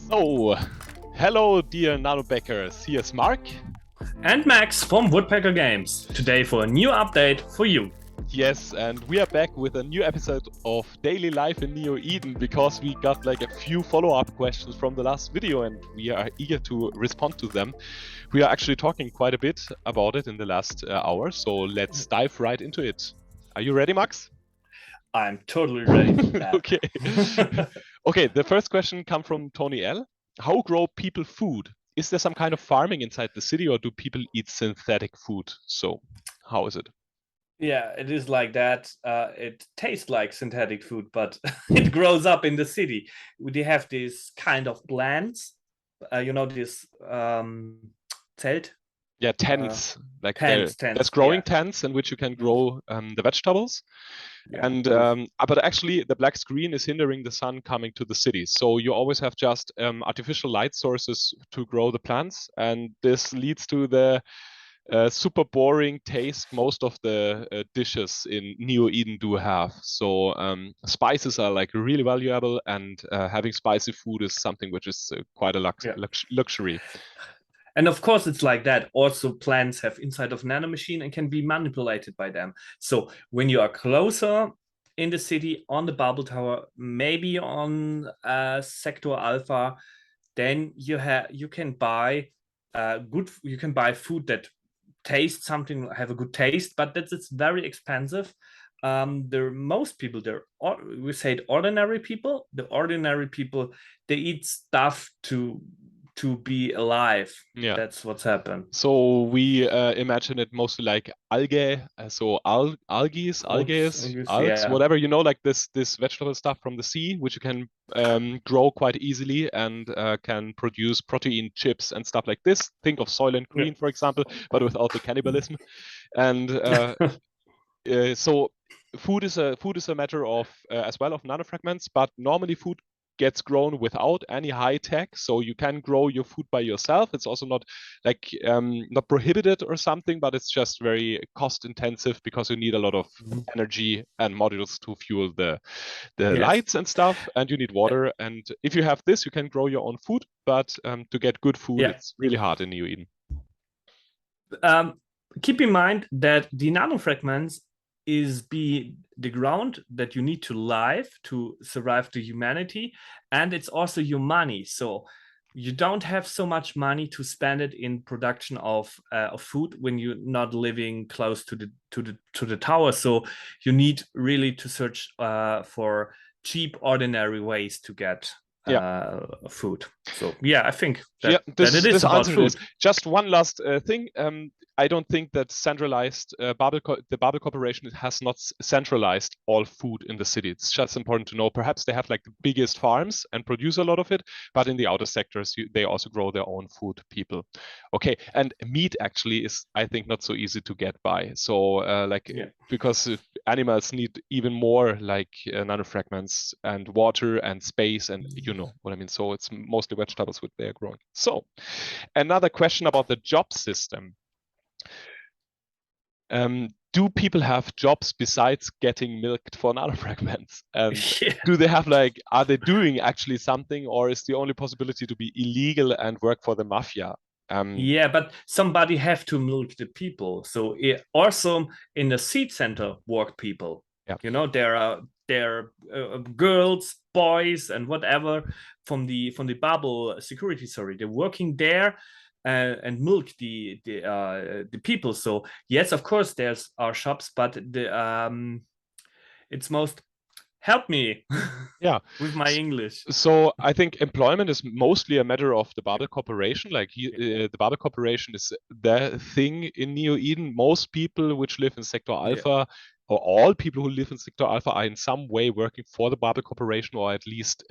So, hello, dear nanobackers. Here's Mark. And Max from Woodpecker Games, today for a new update for you. Yes, and we are back with a new episode of Daily Life in Neo Eden because we got like a few follow-up questions from the last video and we are eager to respond to them. We are actually talking quite a bit about it in the last hour, so let's dive right into it. Are you ready, Max? I'm totally ready for that. Okay. Okay, the first question comes from Tony L. How grow people food? Is there some kind of farming inside the city or do people eat synthetic food? So, how is it? Yeah, it is like that. It tastes like synthetic food, but it grows up in the city. They have these kind of plants, this Zelt. Yeah, tents. Like Tents, there's growing yeah. tents in which you can grow the vegetables. Yeah. And but actually the black screen is hindering the sun coming to the city. So you always have just artificial light sources to grow the plants. And this leads to the super boring taste most of the dishes in Neo Eden do have. So spices are like really valuable, and having spicy food is something which is quite a luxury. And of course, it's like that. Also, plants have inside of nanomachine and can be manipulated by them. So when you are closer in the city, on the bubble tower, maybe on Sector Alpha, then you can buy you can buy food that tastes something, have a good taste, but it's very expensive. Most people there, we say ordinary people. The ordinary people, they eat stuff to be alive. Yeah, that's what's happened. So we imagine it mostly like algae, so algae, Yeah. whatever, you know, like this vegetable stuff from the sea, which you can grow quite easily and can produce protein chips and stuff like this. Think of Soylent Green, for example, but without the cannibalism. And so food is a matter of as well of nanofragments, but normally food gets grown without any high tech, so you can grow your food by yourself. It's also not like not prohibited or something, but it's just very cost intensive because you need a lot of energy and modules to fuel the Yes. lights and stuff, and you need water. And if you have this, you can grow your own food, but to get good food, it's really hard in Neo Eden. Keep in mind that the nanofragments is the ground that you need to live to survive to humanity, and it's also your money. So you don't have so much money to spend it in production of food when you're not living close to the tower. So you need really to search for cheap, ordinary ways to get food. So yeah, I think that it is about food. Just one last thing. I don't think that centralized the Babel Corporation has not centralized all food in the city. It's just important to know. Perhaps they have like the biggest farms and produce a lot of it, but in the outer sectors, they also grow their own food. People, okay. And meat actually is, I think, not so easy to get by. So because animals need even more like nanofragments and water and space, and you know what I mean. So it's mostly vegetables which they are growing. So another question about the job system. Do people have jobs besides getting milked for nanofragments? And do they have like, are they doing actually something, or is the only possibility to be illegal and work for the mafia? Yeah, but somebody have to milk the people. So also in the seed center work people. Yeah. You know, there are girls, boys, and whatever from the bubble security. Sorry, they're working there. And milk the people. So yes, of course, there's our shops, but it's most help me with my English. So I think employment is mostly a matter of the Babel Corporation. Like the Babel Corporation is the thing in Neo Eden. Most people which live in Sector Alpha, or all people who live in Sector Alpha, are in some way working for the Babel Corporation, or at least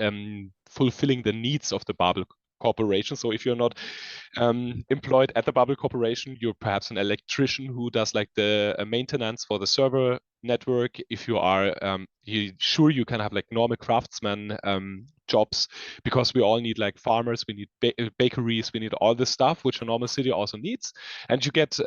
fulfilling the needs of the Babel Corporation. So if you're not employed at the Babel Corporation, you're perhaps an electrician who does like the maintenance for the server network. If you are you can have like normal craftsman jobs, because we all need like farmers, we need bakeries, we need all this stuff which a normal city also needs. And you get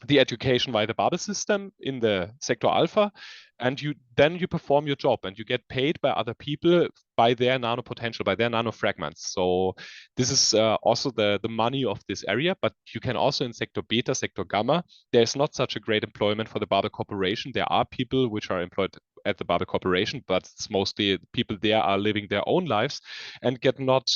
the education via the Babel system in the sector alpha, and then you perform your job and you get paid by other people by their nano potential, by their nano fragments. So this is also the money of this area, but you can also in sector beta, sector gamma, there's not such a great employment for the Babel Corporation. There are people which are employed at the Babel Corporation, but it's mostly people there are living their own lives and get not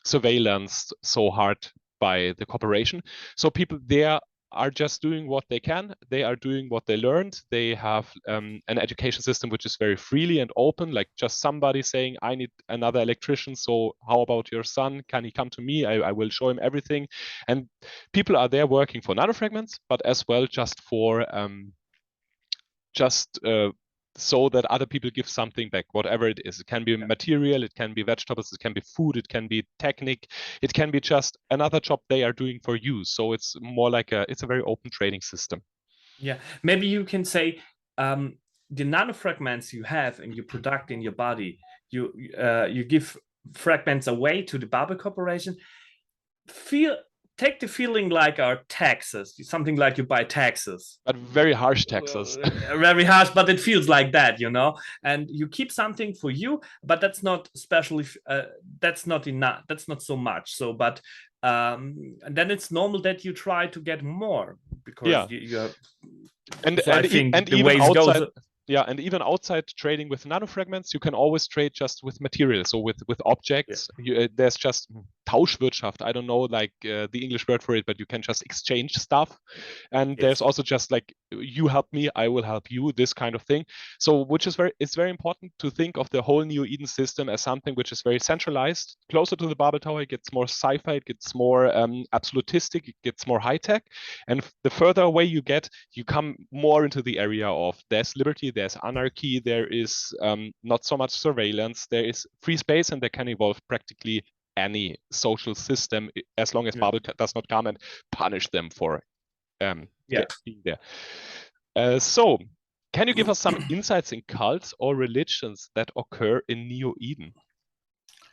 surveillanced so hard by the corporation. So people there are just doing what they can. They are doing what they learned. They have an education system which is very freely and open, like just somebody saying, I need another electrician. So how about your son? Can he come to me? I will show him everything. And people are there working for nanofragments, but as well just for so that other people give something back, whatever it is. It can be material, it can be vegetables, it can be food, it can be technique, it can be just another job they are doing for you. So it's more like it's a very open trading system. Yeah, maybe you can say the nanofragments you have in your product in your body, you give fragments away to the Babel Corporation. Take the feeling like our taxes, something like you buy taxes, but very harsh taxes. Very harsh, but it feels like that, and you keep something for you, but that's not especially that's not enough, that's not so much. So but and then it's normal that you try to get more because you have, and so I think and the even ways outside goes. Yeah, and even outside trading with nanofragments, you can always trade just with materials, so with objects. There's just Tauschwirtschaft. I don't know like the English word for it, but you can just exchange stuff. And there's also just like you help me, I will help you, this kind of thing. So which is it's very important to think of the whole Neo Eden system as something which is very centralized, closer to the Babel Tower. It gets more sci-fi, it gets more absolutistic, it gets more high-tech. And the further away you get, you come more into the area of there's liberty, there's anarchy, there is not so much surveillance, there is free space, and there can evolve practically any social system as long as Babel does not come and punish them for being there. So can you give us some insights in cults or religions that occur in Neo Eden?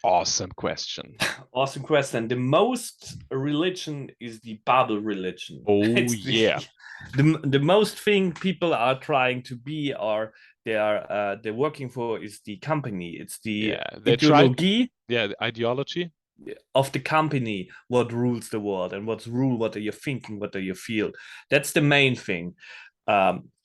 Awesome question. Awesome question. The most religion is the Babel religion. Oh, yeah. The most thing people are trying to be, or they're working for, is the company. It's the ideology. The ideology of the company, what rules the world, and what are you thinking, what do you feel. That's the main thing.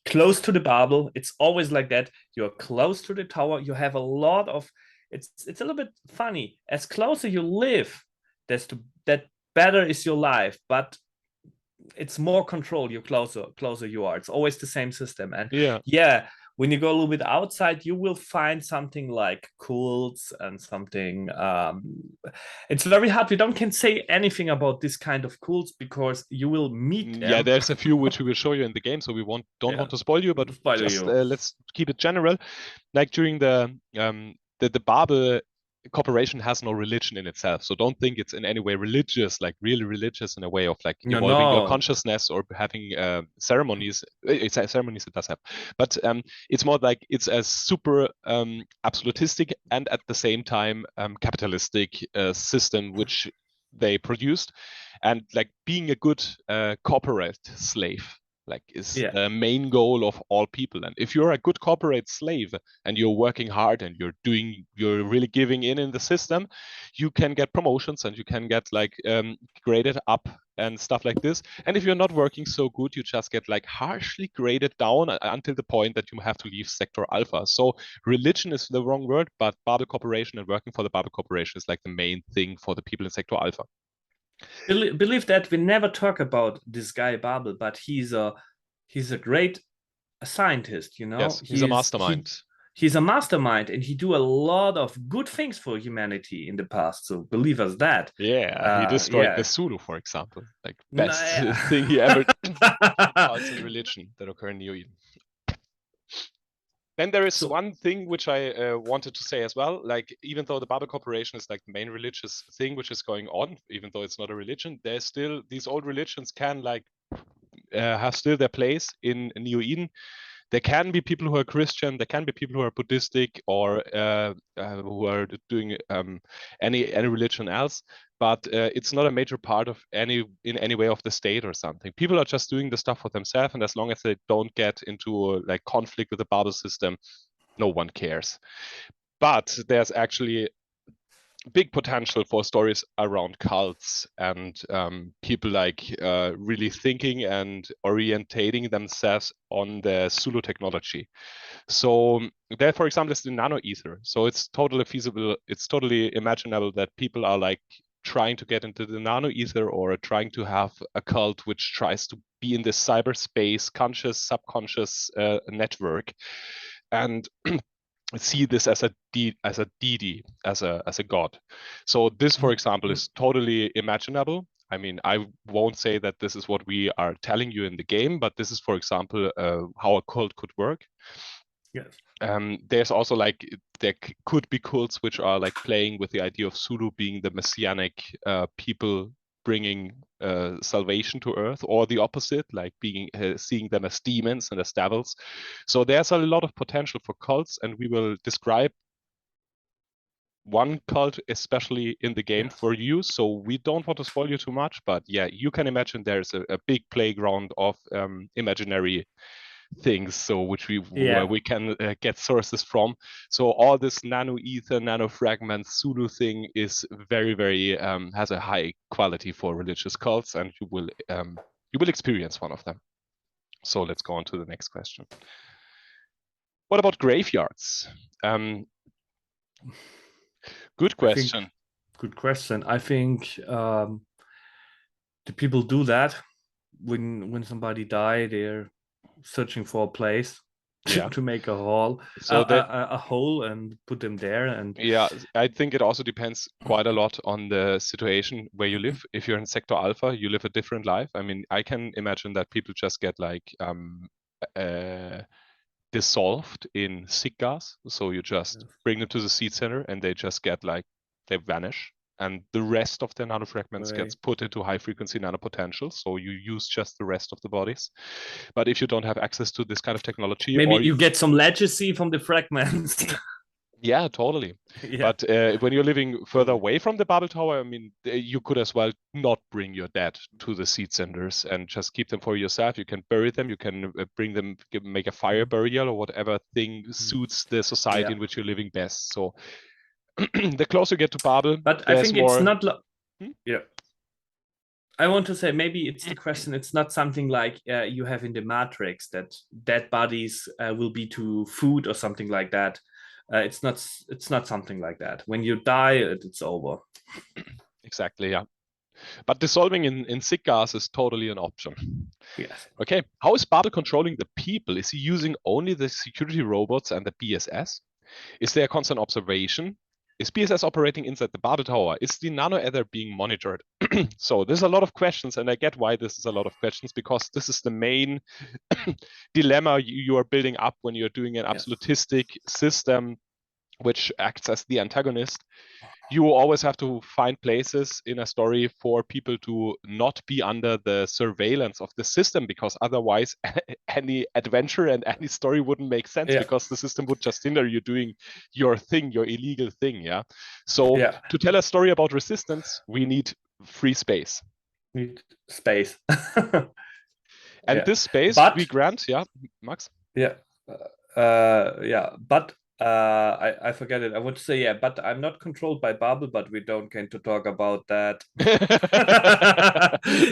Close to the Babel, it's always like that. You're close to the tower. You have a lot of. It's a little bit funny. As closer you live, that better is your life. But it's more control. You closer you are. It's always the same system. And when you go a little bit outside, you will find something like cults and something. It's very hard. We can say anything about this kind of cults because you will meet them. Yeah, there's a few which we will show you in the game, so we don't want to spoil you, but let's keep it general. Like during the Babel Corporation has no religion in itself, so don't think it's in any way religious, like really religious in a way of like evolving your consciousness or having ceremonies. Ceremonies it does have, but it's more like it's a super absolutistic and at the same time capitalistic system which they produced, and like being a good corporate slave like is the main goal of all people. And if you're a good corporate slave and you're working hard and you're really giving in the system, you can get promotions and you can get like graded up and stuff like this. And if you're not working so good, you just get like harshly graded down until the point that you have to leave sector alpha. So religion is the wrong word, but Babel Corporation and working for the Babel Corporation is like the main thing for the people in sector alpha. Believe that we never talk about this guy Babel, but he's a great scientist. Yes, he's a mastermind. He's a mastermind, and he do a lot of good things for humanity in the past. So believe us that. Yeah, he destroyed the Zulu, for example. Like best thing he ever did. Cults and religion that occur in Neo Eden. Then there is one thing which I wanted to say as well. Like, even though the Babel Corporation is like the main religious thing which is going on, even though it's not a religion, there's still these old religions can like have still their place in Neo Eden. There can be people who are Christian, there can be people who are Buddhistic, or who are doing any religion else, but it's not a major part of in any way of the state or something. People are just doing the stuff for themselves, and as long as they don't get into like conflict with the Babel system, no one cares. But there's actually big potential for stories around cults and people like really thinking and orientating themselves on the Zulu technology. So there, for example, is the nano ether. So it's totally feasible. It's totally imaginable that people are like trying to get into the nano ether, or trying to have a cult which tries to be in this cyberspace, conscious, subconscious network, and see this as a deity, as a god. So this, for example, is totally imaginable. I mean, I won't say that this is what we are telling you in the game, but this is, for example, how a cult could work. Yes. There's also like there could be cults which are like playing with the idea of Zulu being the messianic people bringing salvation to Earth, or the opposite, like being seeing them as demons and as devils. So there's a lot of potential for cults, and we will describe one cult especially in the game for you. So we don't want to spoil you too much, but yeah, you can imagine there's a big playground of imaginary things, so where we can get sources from. So all this nano ether, nano fragments, Zulu thing is very, very has a high quality for religious cults, and you will experience one of them. So let's go on to the next question. What about graveyards? Good question. Good question. I think the people do that when somebody die, they're searching for a place to make a hole, so a hole, and put them there. And yeah, I think it also depends quite a lot on the situation where you live. If you're in Sector Alpha, you live a different life. I mean, I can imagine that people just get like dissolved in sick gas. So you just bring them to the seed center, and they just get like, they vanish, and the rest of the nanofragments gets put into high frequency nanopotentials. So you use just the rest of the bodies. But if you don't have access to this kind of technology, maybe you get some legacy from the fragments. Yeah, totally. Yeah. But when you're living further away from the Babel Tower, I mean, you could as well not bring your dead to the seed centers and just keep them for yourself. You can bury them. You can bring them, make a fire burial, or whatever thing suits the society in which you're living best. So the closer you get to Babel, but I think it's not. Yeah. I want to say, maybe it's the question. It's not something like you have in the Matrix, that dead bodies will be to food or something like that. It's not something like that. When you die, it's over. Exactly, yeah. But dissolving in sick gas is totally an option. Yes. Okay. How is Babel controlling the people? Is he using only the security robots and the BSS? Is there constant observation? Is BSS operating inside the Babel Tower? Is the nano ether being monitored? So there's a lot of questions, and I get why this is a lot of questions, because this is the main dilemma you are building up when you're doing an absolutistic system which acts as the antagonist. You always have to find places in a story for people to not be under the surveillance of the system, because otherwise any adventure and any story wouldn't make sense, because the system would just hinder you doing your thing, your illegal thing. Yeah. So to tell a story about resistance, we need free space. Need space. And this space we grant, Max? Yeah. But I forget it. I would say, but I'm not controlled by Babel, but we don't get to talk about that.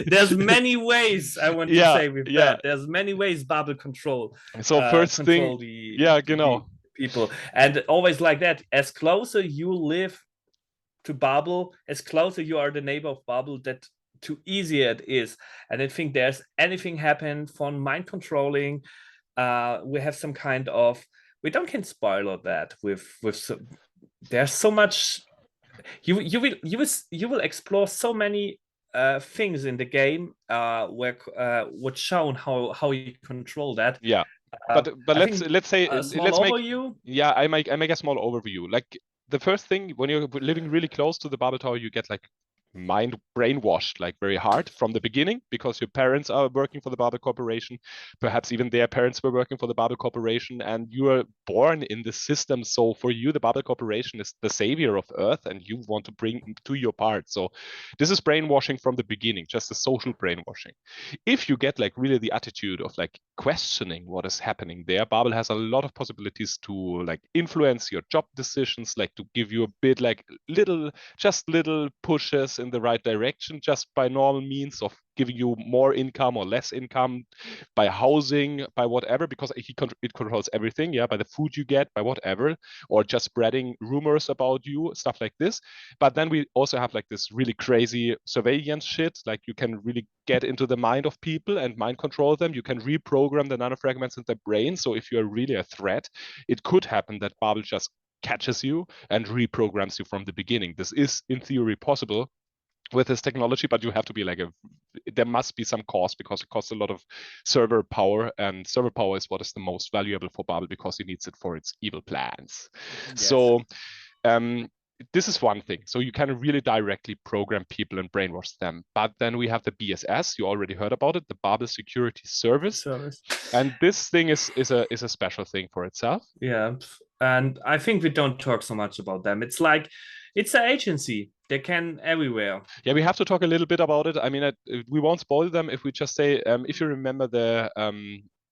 There's many ways, I want to say with that. There's many ways Babel control. So first thing, the people. And always like that, as closer you live to Babel, as closer you are the neighbor of Babel, that too easier it is. And I think there's anything happen from mind controlling. We have some kind of, we don't can spoil that with there's so much. You will explore so many things in the game where what's shown how you control that. Yeah. But let's say let's overview. I make a small overview. Like the first thing, when you're living really close to the Babel Tower, you get like brainwashed like very hard from the beginning, because your parents are working for the Babel Corporation, perhaps even their parents were working for the Babel Corporation, and you are born in the system. So for you, the Babel Corporation is the savior of Earth, and you want to bring to your part. So this is brainwashing from the beginning, just a social brainwashing. If you get like really the attitude of like questioning what is happening there, Babel has a lot of possibilities to like influence your job decisions, like to give you a bit like little pushes in the right direction just by normal means of giving you more income or less income, by housing, by whatever, because it controls everything, yeah, by the food you get, by whatever, or just spreading rumors about you, stuff like this. But then we also have like this really crazy surveillance shit, like you can really get into the mind of people and mind control them. You can reprogram the nanofragments in their brain. So if you're really a threat, it could happen that Babel just catches you and reprograms you from the beginning. This is in theory possible with this technology, but you have to be like there must be some cost, because it costs a lot of server power, and server power is what is the most valuable for Babel, because it needs it for its evil plans. Yes. So this is one thing. So you can really directly program people and brainwash them. But then we have the BSS. You already heard about it, the Babel Security Service. And this thing is a special thing for itself. Yeah, and I think we don't talk so much about them. It's like it's an agency. They can everywhere. Yeah, we have to talk a little bit about it. I mean, we won't spoil them if we just say, if you remember the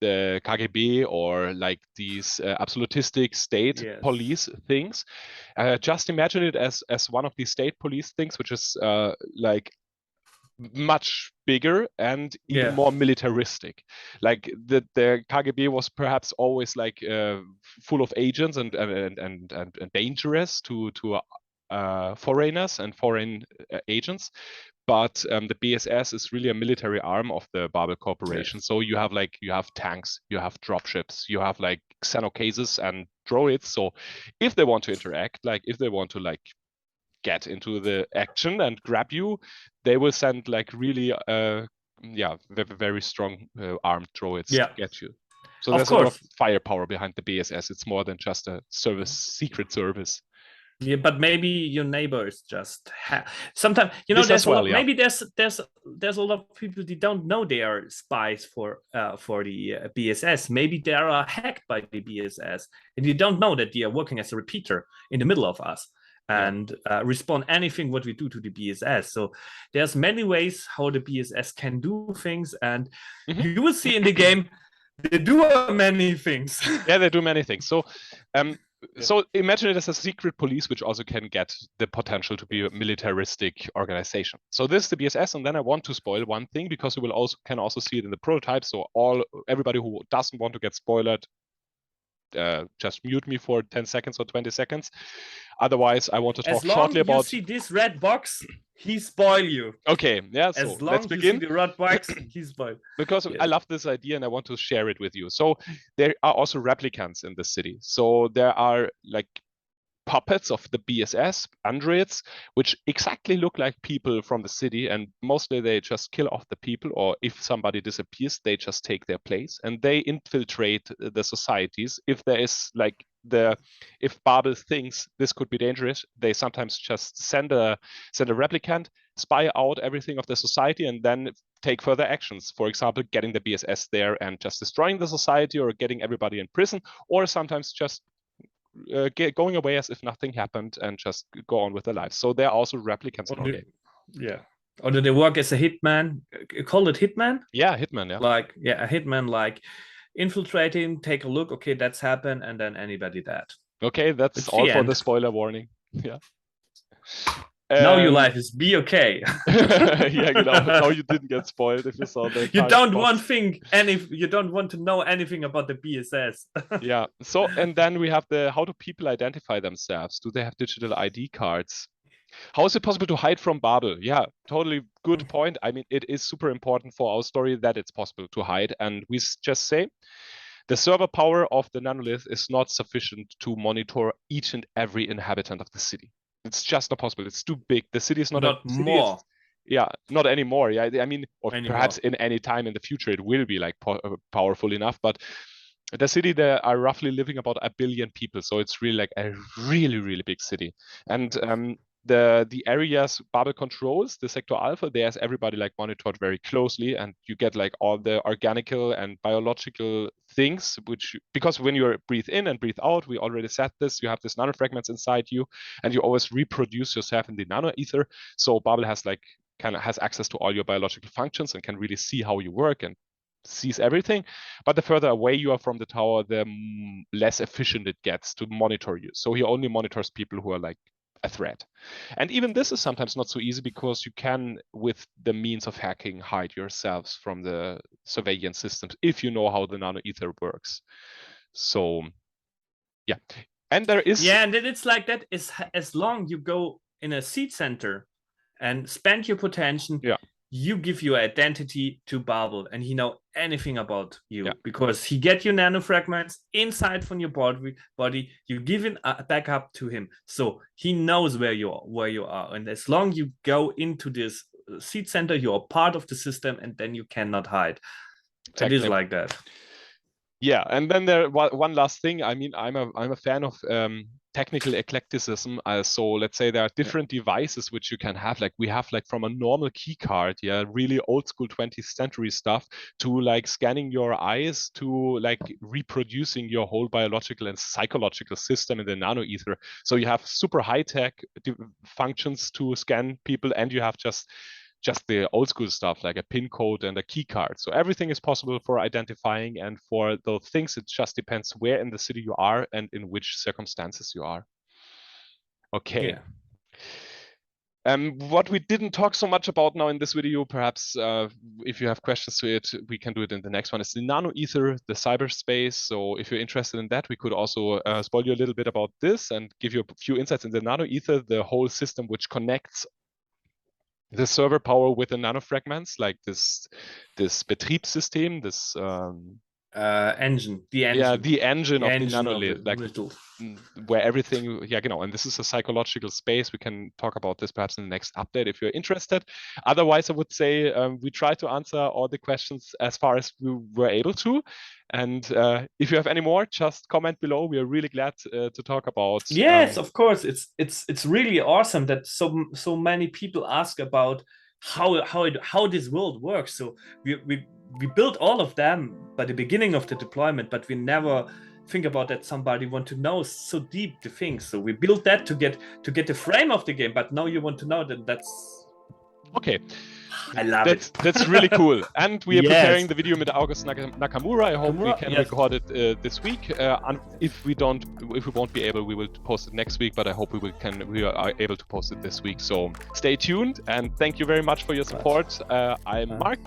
KGB or like these absolutistic state police things, just imagine it as one of these state police things, which is like much bigger and even more militaristic. Like the KGB was perhaps always like full of agents and dangerous to foreigners and foreign agents. But the BSS is really a military arm of the Babel Corporation. So you have tanks, you have dropships, you have like xenocases and droids. So if they want to interact, like if they want to like get into the action and grab you, they will send like really very strong armed droids to get you. So there's a lot of firepower behind the BSS. It's more than just a secret service. Yeah, but maybe your neighbors just sometimes, you know, there's a lot, maybe there's a lot of people that don't know they are spies for the BSS. Maybe they are hacked by the BSS, and you don't know that they are working as a repeater in the middle of us and respond anything what we do to the BSS. So there's many ways how the BSS can do things, and you will see in the game they do many things. Yeah, they do many things. So so imagine it as a secret police, which also can get the potential to be a militaristic organization. So this is the BSS, and then I want to spoil one thing, because you will can also see it in the prototype. So everybody who doesn't want to get spoiled, just mute me for 10 seconds or 20 seconds. Otherwise, I want to talk shortly about. As long as you see this red box, he spoil you. Okay, yeah. So as long let's begin. You see the red box, he spoil. Because I love this idea and I want to share it with you. So there are also replicants in the city. So there are like puppets of the BSS, androids, which exactly look like people from the city, and mostly they just kill off the people, or if somebody disappears, they just take their place, and they infiltrate the societies. If there is like if Babel thinks this could be dangerous, they sometimes just send a replicant, spy out everything of the society, and then take further actions. For example, getting the BSS there and just destroying the society, or getting everybody in prison, or sometimes just going away as if nothing happened and just go on with their lives. So there are also replicants in our game. Yeah. Or do they work as a hitman? Call it hitman? Yeah, hitman, yeah. A hitman, like infiltrating, take a look, okay, that's happened, and then anybody that. Okay, that's all for the spoiler warning. Yeah. Now your life is be okay. Yeah, now you didn't get spoiled if you saw the. You don't want to know anything about the BSS. Yeah. So, and then we have how do people identify themselves? Do they have digital ID cards? How is it possible to hide from Babel? Yeah, totally good point. I mean, it is super important for our story that it's possible to hide, and we just say the server power of the nanolith is not sufficient to monitor each and every inhabitant of the city. It's just not possible. It's too big. The city is not more. Not anymore. Yeah, I mean, or perhaps in any time in the future it will be like powerful enough. But the city, there are roughly living about 1 billion people, so it's really like a really big city. And the areas Babel controls, the sector alpha, there's everybody like monitored very closely, and you get like all the organical and biological things, which, because when you breathe in and breathe out, we already said this, you have these nanofragments inside you, and you always reproduce yourself in the nano ether. So Babel has like kind of has access to all your biological functions and can really see how you work and sees everything. But the further away you are from the tower, the less efficient it gets to monitor you. So he only monitors people who are like a threat. And even this is sometimes not so easy, because you can, with the means of hacking, hide yourselves from the surveillance systems if you know how the nano ether works. So yeah, and there is and it's like that is as long you go in a seed center and spend your potential, you give your identity to Babel, and he know anything about you because he get your nanofragments inside from your body. You give it a backup to him, so he knows where you are. And as long you go into this seed center, you are part of the system, and then you cannot hide. Exactly. It is like that. Yeah, and then there one last thing. I mean, I'm a fan of technical eclecticism. So let's say there are different devices which you can have. Like we have like from a normal key card, really old school 20th century stuff, to like scanning your eyes, to like reproducing your whole biological and psychological system in the nano ether. So you have super high tech functions to scan people, and you have just the old school stuff like a pin code and a key card. So everything is possible for identifying, and for those things, it just depends where in the city you are and in which circumstances you are. Okay. What we didn't talk so much about now in this video, perhaps if you have questions to it, we can do it in the next one, is the nano ether, the cyberspace. So if you're interested in that, we could also spoil you a little bit about this and give you a few insights in the nano ether, the whole system which connects the server power with the nanofragments, like this Betriebssystem, this engine, the engine of the nanolith, like where everything, and this is a psychological space. We can talk about this perhaps in the next update if you're interested. Otherwise, I would say we try to answer all the questions as far as we were able to. And if you have any more, just comment below. We are really glad to talk about. Yes, of course. It's really awesome that so many people ask about how this world works. So we built all of them by the beginning of the deployment, but we never think about that somebody want to know so deep the things. So we built that to get the frame of the game, but now you want to know that's okay. I love it. That's really cool. And we are preparing the video with August Nakamura. I hope we can record it this week. If we won't be able, we will post it next week. But I hope we are able to post it this week. So stay tuned, and thank you very much for your support. I'm Mark.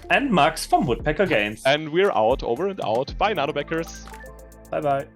And Max from Woodpecker Games. And we're out, over and out. Bye, Nanobackers. Bye-bye.